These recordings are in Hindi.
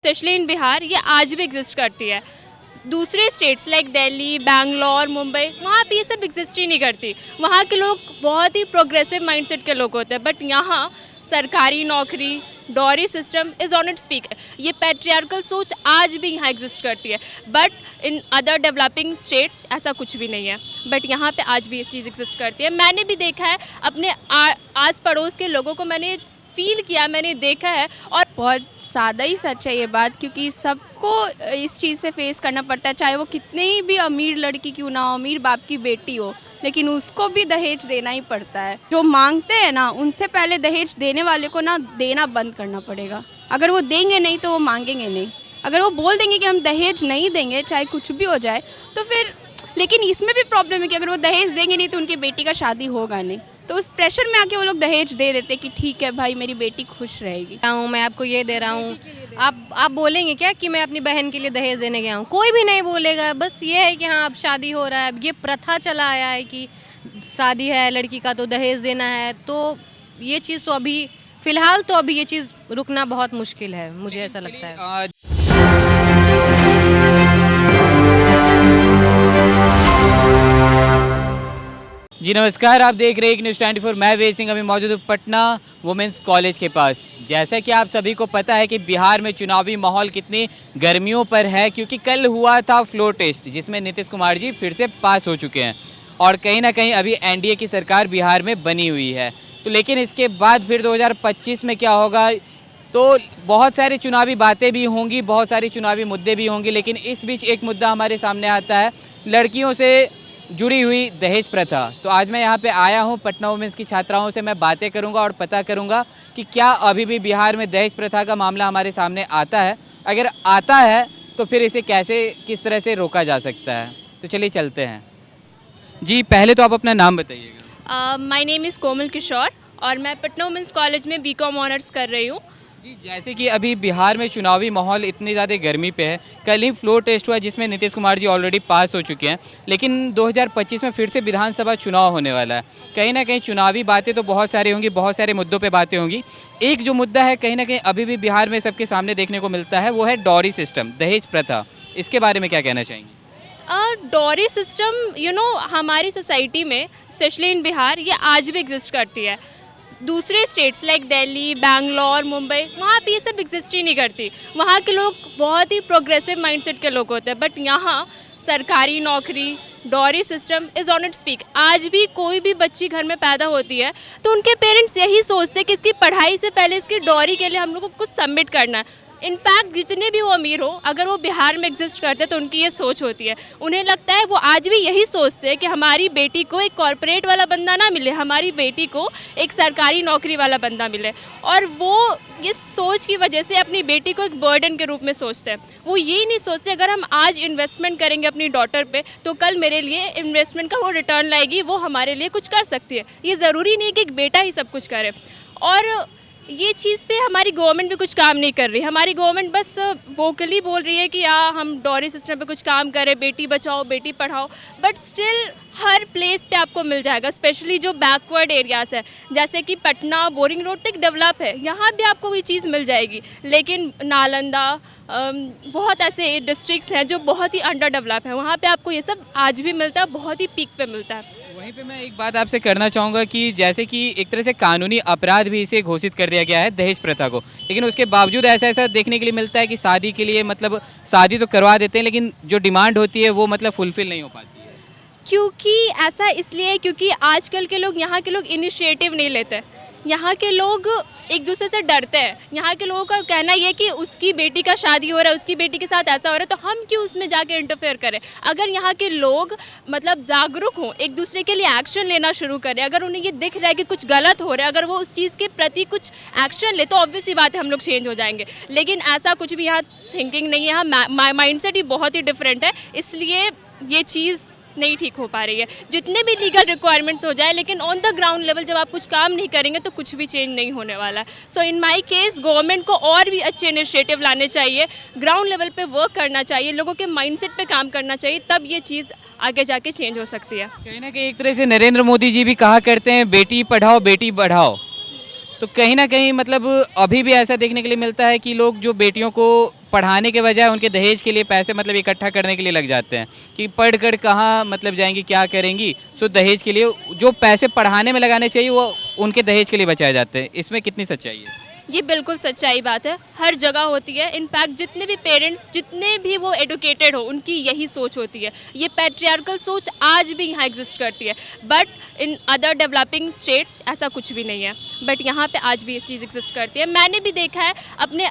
स्पेशली इन बिहार ये आज भी एग्जिस्ट करती है। दूसरे स्टेट्स लाइक दिल्ली, बैंगलोर, मुंबई, वहाँ पे ये सब एग्जिस्ट ही नहीं करती। वहाँ के लोग बहुत ही प्रोग्रेसिव माइंडसेट के लोग होते हैं, बट यहाँ सरकारी नौकरी, dowry system is on its peak. ये पैट्रियार्कल सोच आज भी यहाँ एग्जिस्ट करती है, but in other developing states ऐसा कुछ भी नहीं है। बट यहाँ पे आज भी ये चीज़ एग्जिस्ट करती है। मैंने भी देखा है, अपने आस पड़ोस के लोगों को मैंने फील किया, मैंने देखा है। और बहुत सादा ही सच है ये बात, क्योंकि सबको इस चीज़ से फेस करना पड़ता है, चाहे वो कितनी भी अमीर लड़की क्यों ना हो, अमीर बाप की बेटी हो, लेकिन उसको भी दहेज देना ही पड़ता है। जो मांगते हैं ना, उनसे पहले दहेज देने वाले को ना देना बंद करना पड़ेगा। अगर वो देंगे नहीं तो वो मांगेंगे नहीं। अगर वो बोल देंगे कि हम दहेज नहीं देंगे चाहे कुछ भी हो जाए, तो फिर, लेकिन इसमें भी प्रॉब्लम है कि अगर वो दहेज देंगे नहीं तो उनकी बेटी का शादी होगा नहीं, तो उस प्रेशर में आके वो लोग दहेज दे देते कि ठीक है भाई, मेरी बेटी खुश रहेगी। मैं आपको ये दे रहा हूँ, आप बोलेंगे क्या कि मैं अपनी बहन के लिए दहेज देने गया हूँ? कोई भी नहीं बोलेगा। बस ये है कि हाँ अब शादी हो रहा है, अब ये प्रथा चला आया है कि शादी है लड़की का तो दहेज देना है। तो ये चीज़ तो अभी फ़िलहाल तो अभी ये चीज़ रुकना बहुत मुश्किल है, मुझे ऐसा लगता है। जी नमस्कार, आप देख रहे हैं न्यूज़ 24। मैं वे सिंह अभी मौजूद हूँ पटना वुमेंस कॉलेज के पास। जैसा कि आप सभी को पता है कि बिहार में चुनावी माहौल कितनी गर्मियों पर है, क्योंकि कल हुआ था फ्लोर टेस्ट जिसमें नीतीश कुमार जी फिर से पास हो चुके हैं और कहीं ना कहीं अभी एनडीए की सरकार बिहार में बनी हुई है। तो लेकिन इसके बाद फिर 2025 में क्या होगा, तो बहुत सारी चुनावी बातें भी होंगी, बहुत सारी चुनावी मुद्दे भी होंगे। लेकिन इस बीच एक मुद्दा हमारे सामने आता है, लड़कियों से जुड़ी हुई दहेज प्रथा। तो आज मैं यहाँ पे आया हूँ, पटना वुमेंस की छात्राओं से मैं बातें करूँगा और पता करूँगा कि क्या अभी भी बिहार में दहेज प्रथा का मामला हमारे सामने आता है। अगर आता है तो फिर इसे कैसे, किस तरह से रोका जा सकता है। तो चलिए चलते हैं। जी पहले तो आप अपना नाम बताइएगा। माय नेम इज़ कोमल किशोर और मैं पटना वुमेंस कॉलेज में बीकॉम ऑनर्स कर रही हूँ। जी जैसे कि अभी बिहार में चुनावी माहौल इतनी ज़्यादा गर्मी पे है, कल ही फ्लोर टेस्ट हुआ जिसमें नीतीश कुमार जी ऑलरेडी पास हो चुके हैं, लेकिन 2025 में फिर से विधानसभा चुनाव होने वाला है। कहीं ना कहीं चुनावी बातें तो बहुत सारी होंगी, बहुत सारे मुद्दों पे बातें होंगी। एक जो मुद्दा है कहीं ना कहीं अभी भी बिहार में सबके सामने देखने को मिलता है, वो है डॉरी सिस्टम, दहेज प्रथा। इसके बारे में क्या कहना चाहेंगे? डॉरी सिस्टम हमारी सोसाइटी में स्पेशली इन बिहार ये आज भी एग्जिस्ट करती है। दूसरे स्टेट्स लाइक दिल्ली, बैंगलोर, मुंबई, वहाँ पे ये सब एग्जिस्ट ही नहीं करती। वहाँ के लोग बहुत ही प्रोग्रेसिव माइंडसेट के लोग होते हैं, बट यहाँ सरकारी नौकरी, dowry system is on its peak. आज भी कोई भी बच्ची घर में पैदा होती है तो उनके पेरेंट्स यही सोचते हैं कि इसकी पढ़ाई से पहले इसकी डॉरी के लिए हम लोग को कुछ सबमिट करना है। इनफैक्ट जितने भी वो अमीर हो, अगर वो बिहार में एग्जिस्ट करते हैं तो उनकी ये सोच होती है। उन्हें लगता है, वो आज भी यही सोचते हैं कि हमारी बेटी को एक कॉरपोरेट वाला बंदा ना मिले, हमारी बेटी को एक सरकारी नौकरी वाला बंदा मिले। और वो इस सोच की वजह से अपनी बेटी को एक बर्डन के रूप में सोचते हैं। वो ये नहीं सोचते अगर हम आज इन्वेस्टमेंट करेंगे अपनी डॉटर पे तो कल मेरे लिए इन्वेस्टमेंट का वो रिटर्न लाएगी, वो हमारे लिए कुछ कर सकती है। ये ज़रूरी नहीं कि एक बेटा ही सब कुछ करे। और ये चीज़ पे हमारी गवर्नमेंट भी कुछ काम नहीं कर रही। हमारी गवर्नमेंट बस वोकली बोल रही है कि हम डॉरी सिस्टम पे कुछ काम करें, Beti Bachao, Beti Padhao, but still her place पे आपको मिल जाएगा। स्पेशली जो बैकवर्ड एरियाज़ है, जैसे कि पटना, बोरिंग रोड तक डेवलप है, यहाँ भी आपको वही चीज़ मिल जाएगी। लेकिन नालंदा, बहुत ऐसे डिस्ट्रिक्ट्स हैं जो बहुत ही अंडर डेवलप है, वहाँ पे आपको ये सब आज भी मिलता है, बहुत ही पीक पे मिलता है। वहीं पे मैं एक बात आपसे करना चाहूँगा कि जैसे कि एक तरह से कानूनी अपराध भी इसे घोषित कर दिया गया है दहेज प्रथा को, लेकिन उसके बावजूद ऐसा देखने के लिए मिलता है कि शादी के लिए मतलब शादी तो करवा देते हैं, लेकिन जो डिमांड होती है वो मतलब फुलफिल नहीं हो पाती है। क्योंकि ऐसा इसलिए, क्योंकि आजकल के लोग, यहाँ के लोग इनिशिएटिव नहीं लेते। यहाँ के लोग एक दूसरे से डरते हैं। यहाँ के लोगों का कहना ये है कि उसकी बेटी का शादी हो रहा है, उसकी बेटी के साथ ऐसा हो रहा है, तो हम क्यों उसमें जाके इंटरफेयर करें। अगर यहाँ के लोग मतलब जागरूक हों, एक दूसरे के लिए एक्शन लेना शुरू करें, अगर उन्हें ये दिख रहा है कि कुछ गलत हो रहा है, अगर वो उस चीज़ के प्रति कुछ एक्शन ले, तो ऑब्वियस सी बात है हम लोग चेंज हो जाएंगे। लेकिन ऐसा कुछ भी यहाँ थिंकिंग नहीं है। यहाँ माइंडसेट ही बहुत ही डिफरेंट है, इसलिए ये चीज़ नहीं ठीक हो पा रही है। जितने भी लीगल रिक्वायरमेंट्स हो जाए, लेकिन ऑन द ग्राउंड लेवल जब आप कुछ काम नहीं करेंगे तो कुछ भी चेंज नहीं होने वाला है। सो इन माय केस गवर्नमेंट को और भी अच्छे इनिशिएटिव लाने चाहिए, ग्राउंड लेवल पे वर्क करना चाहिए, लोगों के माइंडसेट पे काम करना चाहिए, तब ये चीज़ आगे जाके चेंज हो सकती है। कहीं ना कहीं एक तरह से नरेंद्र मोदी जी भी कहा करते हैं बेटी पढ़ाओ बेटी बढ़ाओ, तो कहीं ना कहीं मतलब अभी भी ऐसा देखने के लिए मिलता है कि लोग जो बेटियों को पढ़ाने के बजाय उनके दहेज के लिए पैसे मतलब इकट्ठा करने के लिए लग जाते हैं कि पढ़ कर कहाँ मतलब जाएंगी, क्या करेंगी। सो दहेज के लिए जो पैसे पढ़ाने में लगाने चाहिए वो उनके दहेज के लिए बचाए जाते हैं। इसमें कितनी सच्चाई है? ये बिल्कुल सच्चाई बात है, हर जगह होती है। इनफैक्ट जितने भी पेरेंट्स, जितने भी वो एडुकेटेड हो, उनकी यही सोच होती है। ये पैट्रियार्कल सोच आज भी यहाँ एग्जिस्ट करती है, but in other developing states ऐसा कुछ भी नहीं है। बट यहाँ पे आज भी ये चीज़ एग्जिस्ट करती है। मैंने भी देखा है, अपने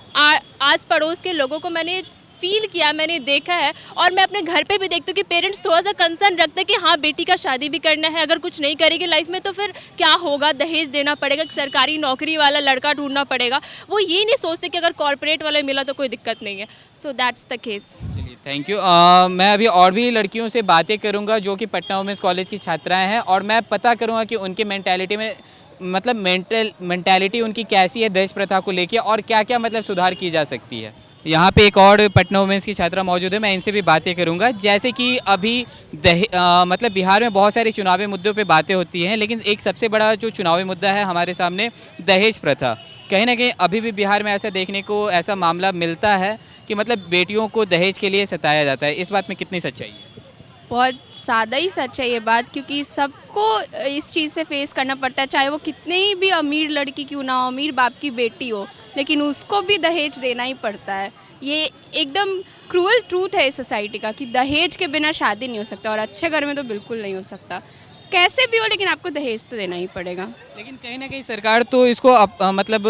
आस पड़ोस के लोगों को मैंने फील किया, मैंने देखा है, और मैं अपने घर पे भी देखती हूँ कि पेरेंट्स थोड़ा सा कंसर्न रखते हैं कि हाँ बेटी का शादी भी करना है, अगर कुछ नहीं करेगी लाइफ में तो फिर क्या होगा, दहेज देना पड़ेगा, सरकारी नौकरी वाला लड़का ढूंढना पड़ेगा। वो ये नहीं सोचते कि अगर कॉर्पोरेट वाला मिला तो कोई दिक्कत नहीं है। So that's the case. चलिए, थैंक यू। मैं अभी और भी लड़कियों से बातें करूंगा जो कि पटना वुमेंस कॉलेज की छात्राएं हैं, और मैं पता करूंगा कि उनके मेंटालिटी में मतलब मेंटालिटी उनकी कैसी है दहेज प्रथा को लेके, और क्या क्या मतलब सुधार की जा सकती है। यहाँ पे एक और पटना वुमेंस की छात्रा मौजूद है, मैं इनसे भी बातें करूँगा। जैसे कि अभी मतलब बिहार में बहुत सारे चुनावी मुद्दों पे बातें होती हैं, लेकिन एक सबसे बड़ा जो चुनावी मुद्दा है हमारे सामने, दहेज प्रथा। कहीं ना कहीं अभी भी बिहार में ऐसा देखने को, ऐसा मामला मिलता है कि मतलब बेटियों को दहेज के लिए सताया जाता है। इस बात में कितनी सच्चाई है? बहुत ज़्यादा ही सच है ये बात, क्योंकि सबको इस चीज़ से फेस करना पड़ता है, चाहे वो कितने ही भी अमीर लड़की क्यों ना हो, अमीर बाप की बेटी हो, लेकिन उसको भी दहेज देना ही पड़ता है। ये एकदम क्रूअल ट्रूथ है इस सोसाइटी का कि दहेज के बिना शादी नहीं हो सकता, और अच्छे घर में तो बिल्कुल नहीं हो सकता, कैसे भी हो, लेकिन आपको दहेज तो देना ही पड़ेगा। लेकिन कहीं ना कहीं सरकार तो इसको मतलब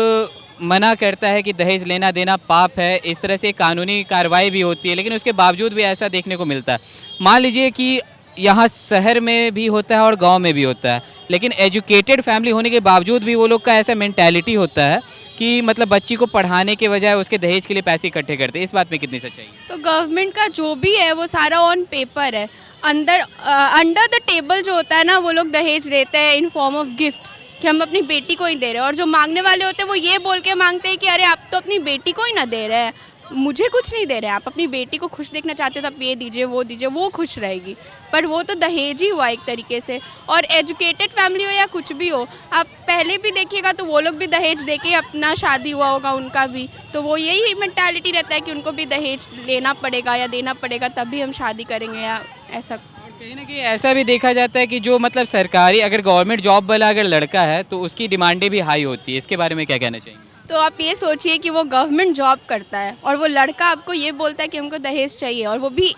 मना करता है कि दहेज लेना देना पाप है, इस तरह से कानूनी कार्रवाई भी होती है, लेकिन उसके बावजूद भी ऐसा देखने को मिलता है। मान लीजिए कि यहाँ शहर में भी होता है और गांव में भी होता है, लेकिन एजुकेटेड फैमिली होने के बावजूद भी वो लोग का ऐसा मेंटालिटी होता है कि मतलब बच्ची को पढ़ाने के बजाय उसके दहेज के लिए पैसे इकट्ठे करते हैं। इस बात में कितनी सच्चाई है? तो गवर्नमेंट का जो भी है वो सारा ऑन पेपर है, अंडर द टेबल जो होता है ना, वो लोग दहेज देते हैं इन फॉर्म ऑफ गिफ्ट्स कि हम अपनी बेटी को ही दे रहे हैं, और जो मांगने वाले होते हैं वो ये बोल के मांगते हैं कि अरे आप तो अपनी बेटी को ही ना दे रहे हैं, मुझे कुछ नहीं दे रहे हैं, आप अपनी बेटी को खुश देखना चाहते हो तो आप ये दीजिए वो दीजिए, वो खुश रहेगी। पर वो तो दहेज ही हुआ एक तरीके से। और एजुकेटेड फैमिली हो या कुछ भी हो, आप पहले भी देखिएगा तो वो लोग भी दहेज दे के अपना शादी हुआ होगा उनका भी, तो वो यही मेंटालिटी रहता है कि उनको भी दहेज लेना पड़ेगा या देना पड़ेगा तभी हम शादी करेंगे या ऐसा। कहीं ना कहीं ऐसा भी देखा जाता है कि जो मतलब सरकारी, अगर गवर्नमेंट जॉब वाला अगर लड़का है तो उसकी डिमांडें भी हाई होती है। इसके बारे में क्या कहना चाहिए? तो आप ये सोचिए कि वो गवर्नमेंट जॉब करता है और वो लड़का आपको ये बोलता है कि हमको दहेज चाहिए, और वो भी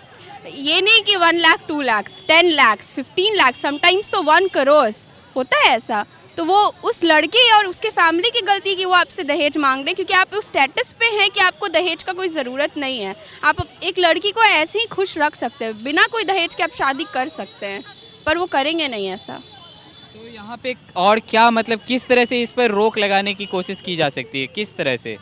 ये नहीं कि 1 लाख 2 लाख 10 लाख 15 लाख, समटाइम्स तो 1 करोड़ होता है ऐसा। तो वो उस लड़के और उसके फैमिली की गलती कि वो आपसे दहेज मांग रहे हैं, क्योंकि आप उस स्टेटस पे हैं कि आपको दहेज का कोई ज़रूरत नहीं है। आप एक लड़की को ऐसे ही खुश रख सकते हैं, बिना कोई दहेज के आप शादी कर सकते हैं, पर वो करेंगे नहीं ऐसा। तो यहाँ पे और क्या मतलब किस तरह से इस पर रोक लगाने की कोशिश की जा सकती है? किस तरह से?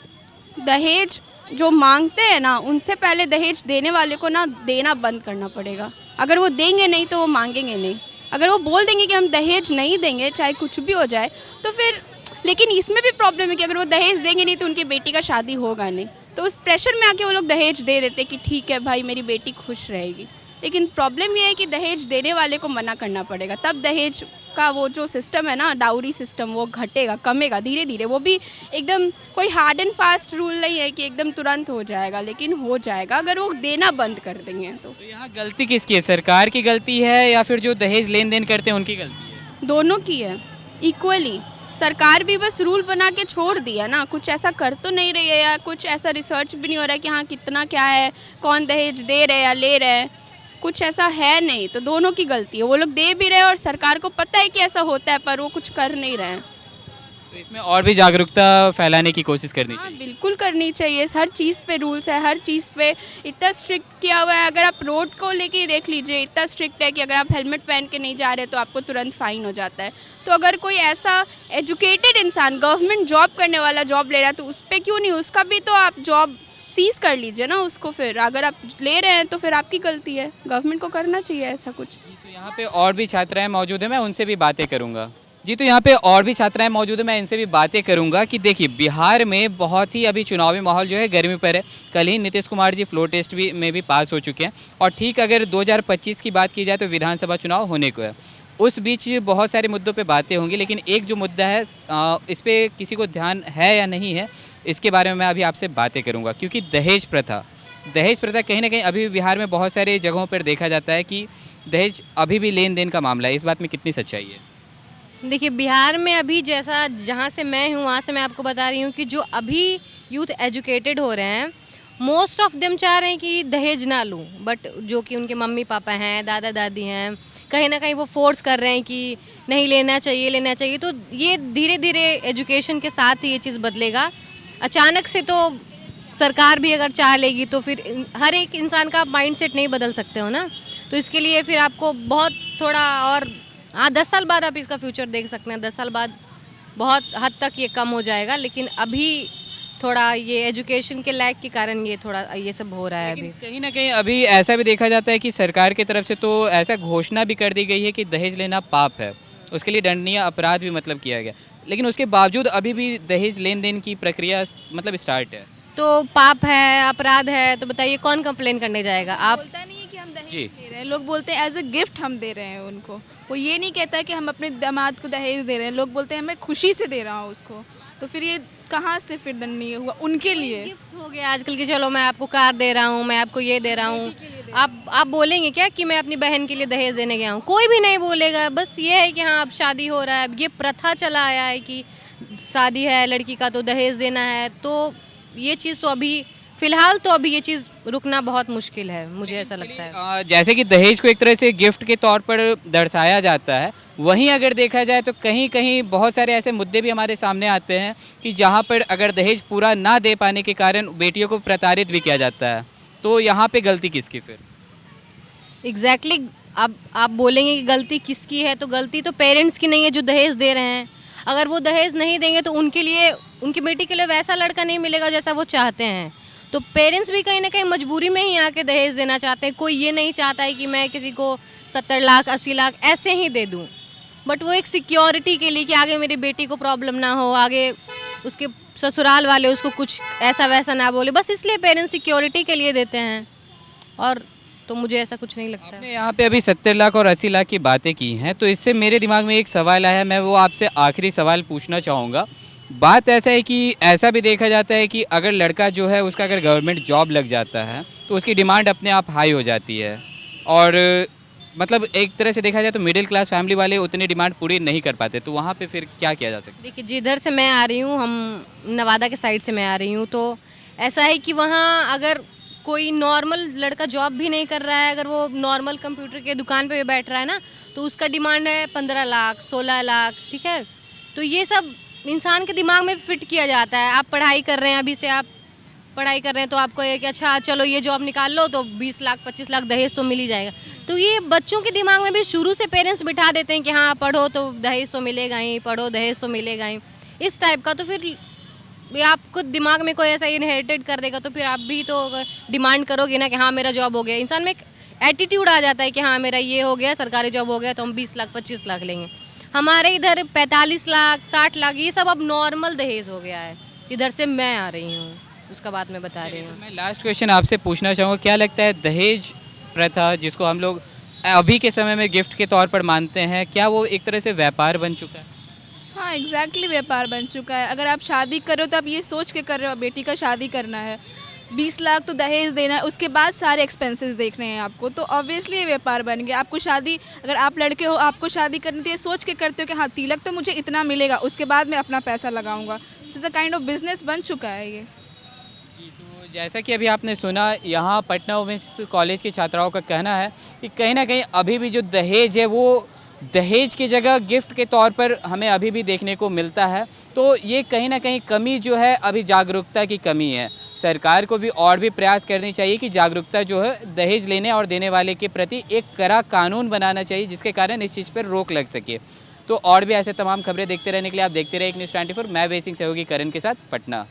दहेज जो मांगते हैं ना, उनसे पहले दहेज देने वाले को ना देना बंद करना पड़ेगा। अगर वो देंगे नहीं तो वो मांगेंगे नहीं। अगर वो बोल देंगे कि हम दहेज नहीं देंगे चाहे कुछ भी हो जाए तो फिर, लेकिन इसमें भी प्रॉब्लम है कि अगर वो दहेज देंगे नहीं तो उनकी बेटी का शादी होगा नहीं, तो उस प्रेशर में आके वो लोग दहेज दे देते कि ठीक है भाई मेरी बेटी खुश रहेगी। लेकिन प्रॉब्लम ये है कि दहेज देने वाले को मना करना पड़ेगा, तब दहेज का वो जो सिस्टम है ना, डाउरी सिस्टम, वो घटेगा, कमेगा धीरे धीरे। वो भी एकदम कोई हार्ड एंड फास्ट रूल नहीं है कि एकदम तुरंत हो जाएगा, लेकिन हो जाएगा अगर वो देना बंद कर देंगे तो। यहाँ गलती किसकी है? सरकार की गलती है या फिर जो दहेज लेन देन करते हैं उनकी गलती है? दोनों की है इक्वली। सरकार भी बस रूल बना के छोड़ दिया ना, कुछ ऐसा कर तो नहीं रही है, या कुछ ऐसा रिसर्च भी नहीं हो रहा है कि हाँ कितना क्या है, कौन दहेज दे रहे या ले रहे हैं, कुछ ऐसा है नहीं। तो दोनों की गलती है, वो लोग दे भी रहे हैं और सरकार को पता है कि ऐसा होता है पर वो कुछ कर नहीं रहे हैं। तो इसमें और भी जागरूकता फैलाने की कोशिश करनी हाँ चाहिए। बिल्कुल करनी चाहिए। हर चीज़ पे रूल्स है, हर चीज़ पे इतना स्ट्रिक्ट किया हुआ है। अगर आप रोड को लेके देख लीजिए, इतना स्ट्रिक्ट है कि अगर आप हेलमेट पहन के नहीं जा रहे तो आपको तुरंत फाइन हो जाता है। तो अगर कोई ऐसा एजुकेटेड इंसान गवर्नमेंट जॉब करने वाला जॉब ले रहा है तो उस पर क्यों नहीं, उसका भी तो आप जॉब सीज कर लीजिए ना उसको। फिर अगर आप ले रहे हैं तो फिर आपकी गलती है, गवर्नमेंट को करना चाहिए ऐसा कुछ। तो यहाँ पे और भी छात्राएं मौजूद हैं, मैं उनसे भी बातें करूँगा। जी, तो यहाँ पे और भी छात्राएं मौजूद हैं, मैं इनसे भी बातें करूंगा कि देखिए बिहार में बहुत ही अभी चुनावी माहौल जो है गर्मी पर है। कल ही नीतीश कुमार जी फ्लोर टेस्ट में भी पास हो चुके हैं, और ठीक अगर 2025 की बात की जाए तो विधानसभा चुनाव होने को है। उस बीच बहुत सारे मुद्दों पे बातें होंगी, लेकिन एक जो मुद्दा है इस पर किसी को ध्यान है या नहीं है, इसके बारे में मैं अभी आपसे बातें करूँगा, क्योंकि दहेज प्रथा कहीं ना कहीं अभी बिहार में बहुत सारे जगहों पर देखा जाता है कि दहेज अभी भी लेन देन का मामला है। इस बात में कितनी सच्चाई है? देखिए, बिहार में अभी जैसा जहाँ से मैं हूँ वहाँ से मैं आपको बता रही हूँ कि जो अभी यूथ एजुकेटेड हो रहे हैं, मोस्ट ऑफ देम चाह रहे हैं कि दहेज ना लूँ, बट जो कि उनके मम्मी पापा हैं, दादा दादी हैं, कहीं ना कहीं वो फोर्स कर रहे हैं कि नहीं लेना चाहिए। तो ये धीरे धीरे एजुकेशन के साथ ही ये चीज़ बदलेगा। अचानक से तो सरकार भी अगर चाह लेगी तो फिर हर एक इंसान का माइंडसेट नहीं बदल सकते हो ना, तो इसके लिए फिर आपको बहुत थोड़ा और 10 साल बाद आप इसका फ्यूचर देख सकते हैं। 10 साल बाद बहुत हद तक ये कम हो जाएगा, लेकिन अभी थोड़ा ये एजुकेशन के लैक के कारण ये थोड़ा ये सब हो रहा है। अभी कहीं ना कहीं अभी ऐसा भी देखा जाता है कि सरकार की तरफ से तो ऐसा घोषणा भी कर दी गई है कि दहेज लेना पाप है, उसके लिए दंडनीय अपराध भी मतलब किया गया, लेकिन उसके बावजूद अभी भी दहेज लेन देन की प्रक्रिया मतलब स्टार्ट है। तो पाप है, अपराध है, तो बताइए कौन कंप्लेन करने जाएगा? आप बोलता नहीं है कि हम दहेज जी। दे रहे हैं, लोग बोलते हैं एज अ गिफ्ट हम दे रहे हैं उनको। वो ये नहीं कहता कि हम अपने दामाद को दहेज दे रहे हैं, लोग बोलते हैं मैं खुशी से दे रहा हूँ उसको। तो फिर ये कहाँ से फिर दंडनीय हुआ उनके लिए? गिफ्ट हो गया आजकल की, चलो मैं आपको कार दे रहा हूँ, मैं आपको ये दे रहा हूँ। आप बोलेंगे क्या कि मैं अपनी बहन के लिए दहेज देने गया हूँ? कोई भी नहीं बोलेगा। बस ये है कि हाँ अब शादी हो रहा है, ये प्रथा चला आया है कि शादी है लड़की का तो दहेज देना है। तो ये चीज़ तो अभी फिलहाल तो अभी ये चीज़ रुकना बहुत मुश्किल है, मुझे ऐसा लगता है। जैसे कि दहेज को एक तरह से गिफ्ट के तौर पर दर्शाया जाता है, वहीं अगर देखा जाए तो कहीं कहीं बहुत सारे ऐसे मुद्दे भी हमारे सामने आते हैं कि जहां पर अगर दहेज पूरा ना दे पाने के कारण बेटियों को प्रताड़ित भी किया जाता है। तो यहाँ पे गलती किसकी फिर? एग्जैक्टली आप बोलेंगे कि गलती किसकी है, तो गलती तो पेरेंट्स की नहीं है जो दहेज दे रहे हैं। अगर वो दहेज नहीं देंगे तो उनके लिए, उनकी बेटी के लिए वैसा लड़का नहीं मिलेगा जैसा वो चाहते हैं। तो पेरेंट्स भी कहीं ना कहीं मजबूरी में ही आके दहेज देना चाहते हैं। कोई ये नहीं चाहता है कि मैं किसी को 70 लाख 80 लाख ऐसे ही दे दूं, बट वो एक सिक्योरिटी के लिए कि आगे मेरी बेटी को प्रॉब्लम ना हो, आगे उसके ससुराल वाले उसको कुछ ऐसा वैसा ना बोले, बस इसलिए पेरेंट्स सिक्योरिटी के लिए देते हैं। और तो मुझे ऐसा कुछ नहीं लगता है। आपने यहाँ पे अभी 70 लाख और 80 लाख की बातें की हैं, तो इससे मेरे दिमाग में एक सवाल आया है, मैं वो आपसे आखिरी सवाल पूछना चाहूँगा। बात ऐसा है कि ऐसा भी देखा जाता है कि अगर लड़का जो है उसका अगर गवर्नमेंट जॉब लग जाता है तो उसकी डिमांड अपने आप हाई हो जाती है, और मतलब एक तरह से देखा जाए तो मिडिल क्लास फैमिली वाले उतनी डिमांड पूरी नहीं कर पाते। तो वहाँ पे फिर क्या किया जा सकता है? देखिए, जिधर से मैं आ रही हूँ, हम नवादा के साइड से मैं आ रही हूँ, तो ऐसा है कि वहाँ अगर कोई नॉर्मल लड़का जॉब भी नहीं कर रहा है, अगर वो नॉर्मल कंप्यूटर के दुकान पे बैठ रहा है ना, तो उसका डिमांड है 15 लाख 16 लाख, ठीक है। तो ये सब इंसान के दिमाग में फिट किया जाता है। आप पढ़ाई कर रहे हैं, अभी से आप पढ़ाई कर रहे हैं तो आपको ये कि अच्छा चलो ये जॉब निकाल लो तो 20 लाख 25 लाख दहेज तो मिल ही जाएगा। तो ये बच्चों के दिमाग में भी शुरू से पेरेंट्स बिठा देते हैं कि हाँ पढ़ो तो दहेज तो मिलेगा ही, पढ़ो दहेज तो मिलेगा ही, इस टाइप का। तो फिर आपको दिमाग में कोई ऐसा इनहेरिटेड कर देगा तो फिर आप भी तो डिमांड करोगे ना कि हाँ मेरा जॉब हो गया। इंसान में एक एटीट्यूड आ जाता है कि हाँ मेरा ये हो गया, सरकारी जॉब हो गया तो हम 20 लाख 25 लाख लेंगे। हमारे इधर 45 लाख 60 लाख ये सब अब नॉर्मल दहेज हो गया है, इधर से मैं आ रही हूँ, उसका बात मैं बता रही हूँ। मैं लास्ट क्वेश्चन आपसे पूछना चाहूँगा, क्या लगता है दहेज प्रथा जिसको हम लोग अभी के समय में गिफ्ट के तौर पर मानते हैं, क्या वो एक तरह से व्यापार बन चुका है? हाँ एग्जैक्टली व्यापार बन चुका है। अगर आप शादी करो तो आप ये सोच के कर रहे हो बेटी का शादी करना है, 20 लाख तो दहेज देना है, उसके बाद सारे एक्सपेंसेस देखने हैं आपको, तो ऑब्वियसली ये व्यापार बन गया। आपको शादी, अगर आप लड़के हो आपको शादी करनी तो ये सोच के करते हो कि हाँ तिलक तो मुझे इतना मिलेगा, उसके बाद मैं अपना पैसा लगाऊंगा। This is a kind of business बन चुका है ये। जी, तो जैसा कि अभी आपने सुना, यहाँ पटना वुमेंस कॉलेज की छात्राओं का कहना है कि कहीं ना कहीं अभी भी जो दहेज है वो दहेज की जगह गिफ्ट के तौर पर हमें अभी भी देखने को मिलता है। तो ये कहीं ना कहीं कमी जो है, अभी जागरूकता की कमी है। सरकार को भी और भी प्रयास करनी चाहिए कि जागरूकता जो है दहेज लेने और देने वाले के प्रति एक कड़ा कानून बनाना चाहिए, जिसके कारण इस चीज़ पर रोक लग सके। तो और भी ऐसे तमाम खबरें देखते रहने के लिए आप देखते रहे एक न्यूज़ 24। मैं वेसिंग सहयोगी करण के साथ, पटना।